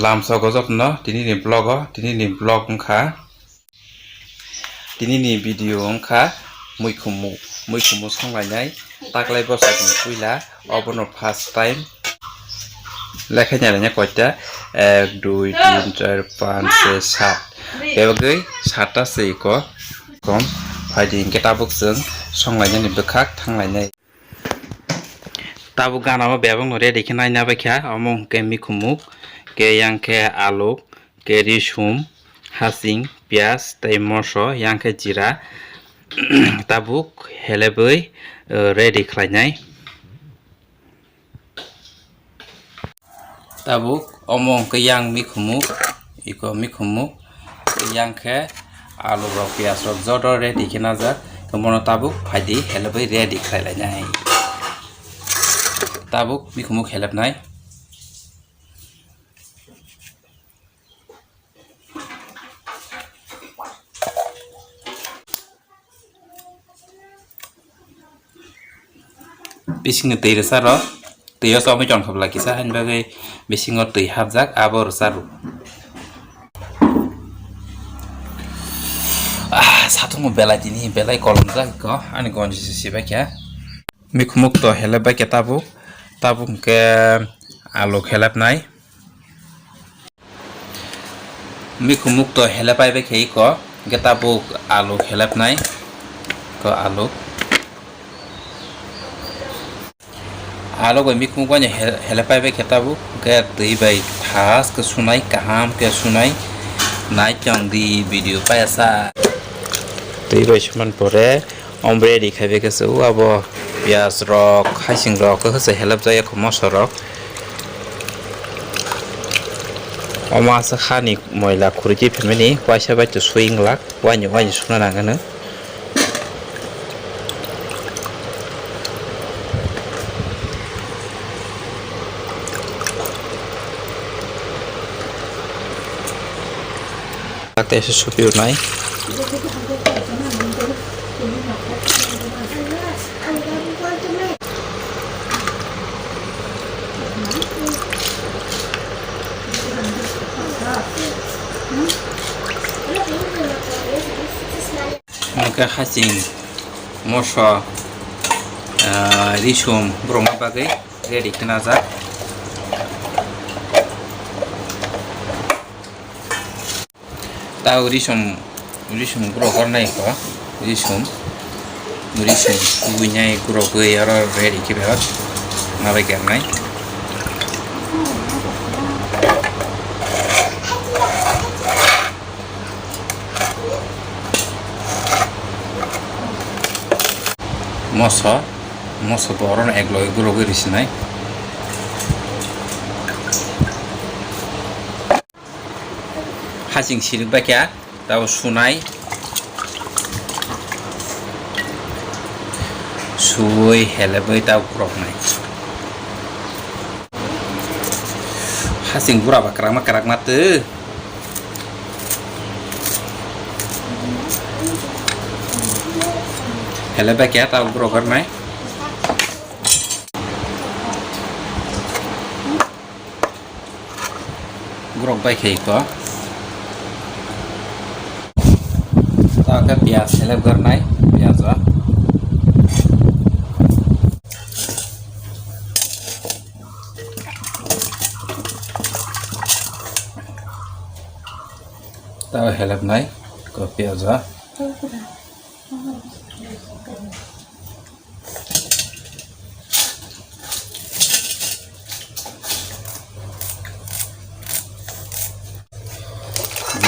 làm sao có giấc nó tí ní blog á tí ní blog cũng khá tí ní video cũng khá muikhumu xong lại nhảy Takulai basar puila omono first time লেখা জানে না কয়টা 1 2 3 4 5 6 7 बेबागै 7 ता sei ko kom फाइदिं के tabuk जों संलायनायनि बोखाक थांलायनाय tabuk ganama bebang no ready ke naina bakha among ke mikhumu ke yang ke aluk ke risum hasing pias tai moso yang ke jira tabuk heleboi ready khlainai tabuk omong ke yang mikhumu iko mikhumu ke yang ke alu rok pias rok jodo ready ke naja kemono tabuk phaidi heleboi ready khlainai tabuk mikhumu helebnai bising tei resaro tei so me jon khobla kisa han bagai bisingo tei habjak abor saru satung belai dini belai kolom jak ko ani gonji siba kya mikhumuk to heleba ke tabuk ke alu helap nai mikhumuk to helapai be khei ko ke tabuk alu helap nai ko alu ko mikhumuk ko helapai be khetabu ke tei bai thas ke sunai kaham ke sunai nai chang di video pa asa tei bai suman pore ombre di khaibe ke su abo pias rok hasing rok ko se helap jaya ko mosorok oma sa khani moila khurji phemeni waisa bai to swing lak wani suna nangana Akte sesuatu nai maka hasing moso risum broma bagai ready kena zat tahu risum grow karnai ko risum punya grow ke yara ready ke berat nabai karnai moso boron egloi grow ke risinai hasing sirik bakya tahu sunai suoi heleboi tahu krok nai hasing gura bakrak mate heleboi kya tahu krok nai krok bai khei ko ke pias helap karnai pias wa tahu helap nai ko pias wa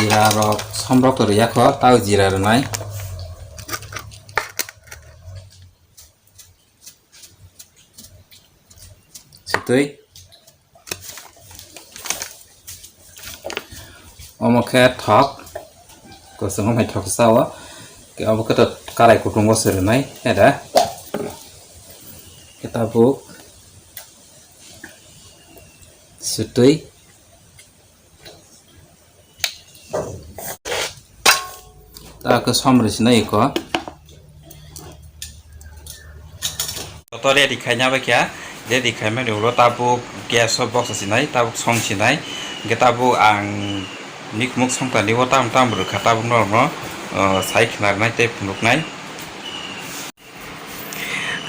jira rok somrok to ya ko tahu jira nai situi omo ke thok ko sangom hai thok sawa ke omo ke to karai kutung go sir nai ada kita buk situi ta ke somre sinai ko to ready khai nya ba kya ready khai ma lo tabuk gas box sinai tabuk song sinai Getabu ang Mikhumu songtani wo tam berkata no sai khnarnai tei phunuknai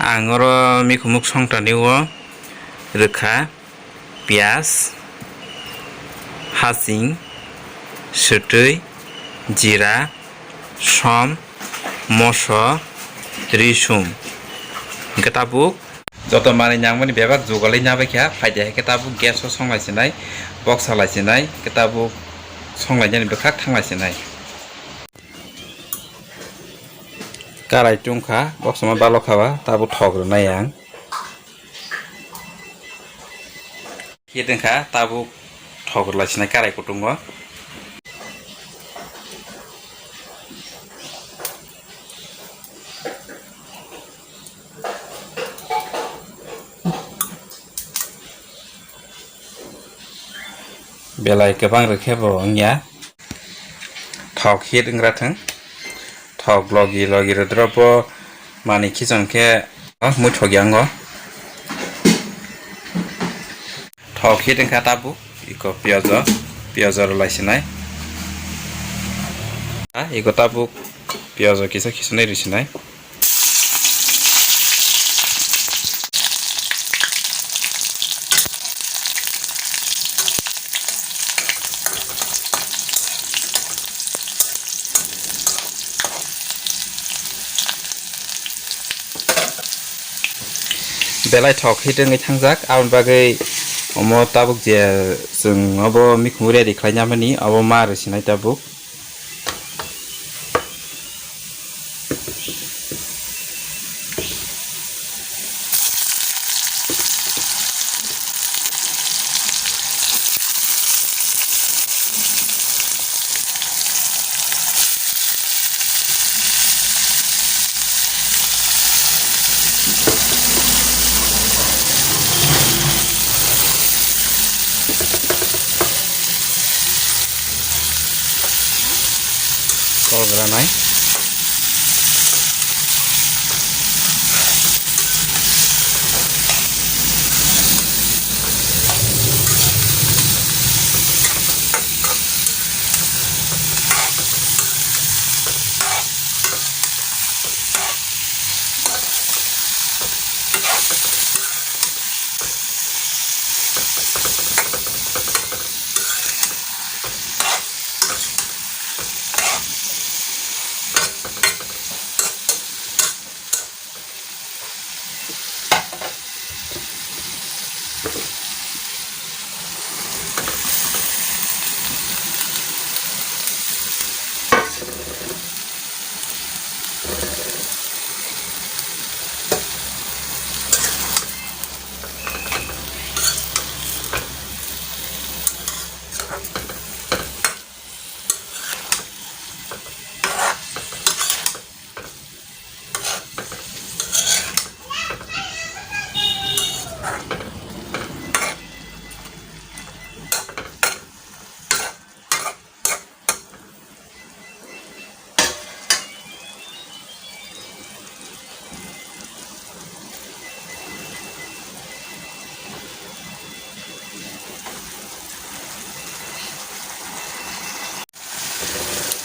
ang oro Mikhumu songtani wo rwkha pias hasing sutui jira som moso risum getabu joto mani nyangmani bebak jugalai nyabai kha faide getabu gas o songlaisinai box salaisinai getabu songlainyani bekhak thanglaisinai karai tungkha box ma balokha tabu thogrunai ang hidengkha tabu thogrulaisinai karai kutungo belai kebang rekhebo ongya thok hit ingrathang thok logi rodropo mani khijon ke muithogiango thok hit ingkha tabu iko piazo laisinai iko tabu piazo kisa khisunai risinai belai thok hidengei thangjak aboni bagai omo tabuk je jeng abo Mikhumu ready khlainamani abo ma risinai tabuk kolgranai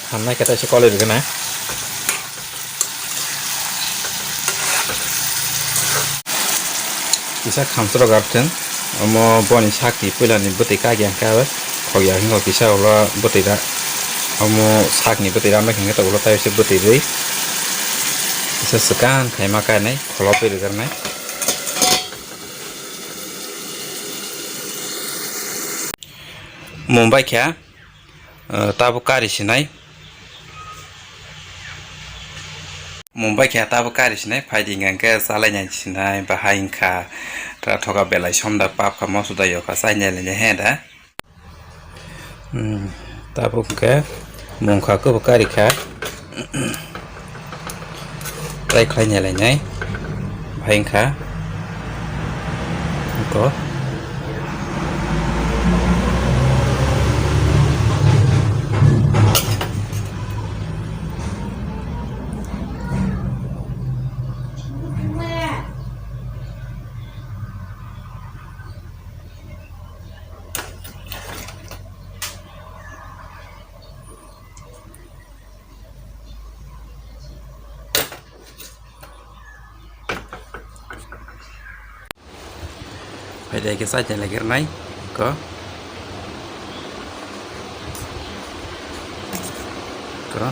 hamnai kata sekolah juga na bisa khamsro garten omo boni sakni puila ni buti kagyan kawa khogya hingo bisa ola buti da omo sakni buti da mekhang ta ola tayo se buti rei bisa sekan khaima ka nai kholope garnai Mumbai kya tabu kari sinai Mumbai kya tabu kari sinai fighting angke salanya sinai bahain kha tra thoka belai somda pap kha mosuda yoka saine le heda tabu ke mungkha ko kari kha tai khlainya le nyai bahain kha ko phải để cái sai chạy lại cái này có có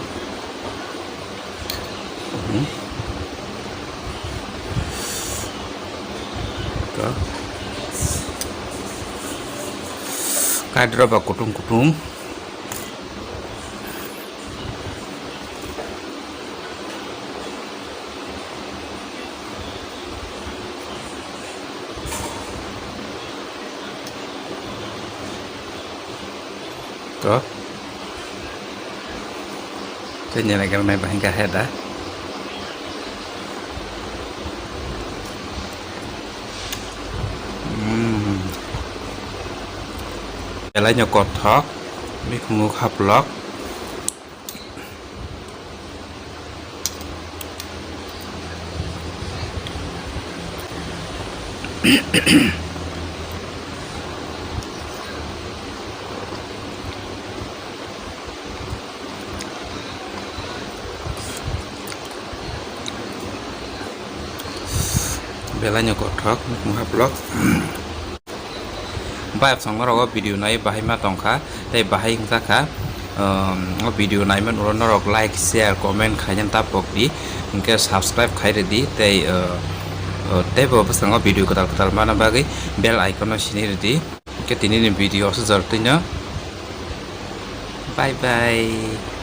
cái đó vào kutung có cái nhà này cái này bạn cả hết đã Belaino kothok Mikhumu hapolok Belaino kothok Mikhumu hapolok Baik sang orang video nai bahai ma tongkha tei bahai ngkha video nai man uron norok like share comment khajan tapok di ingke subscribe khaire di tei bo pasang video kotal mana bagi bell icon sini di ke tini video sejartnya bye bye.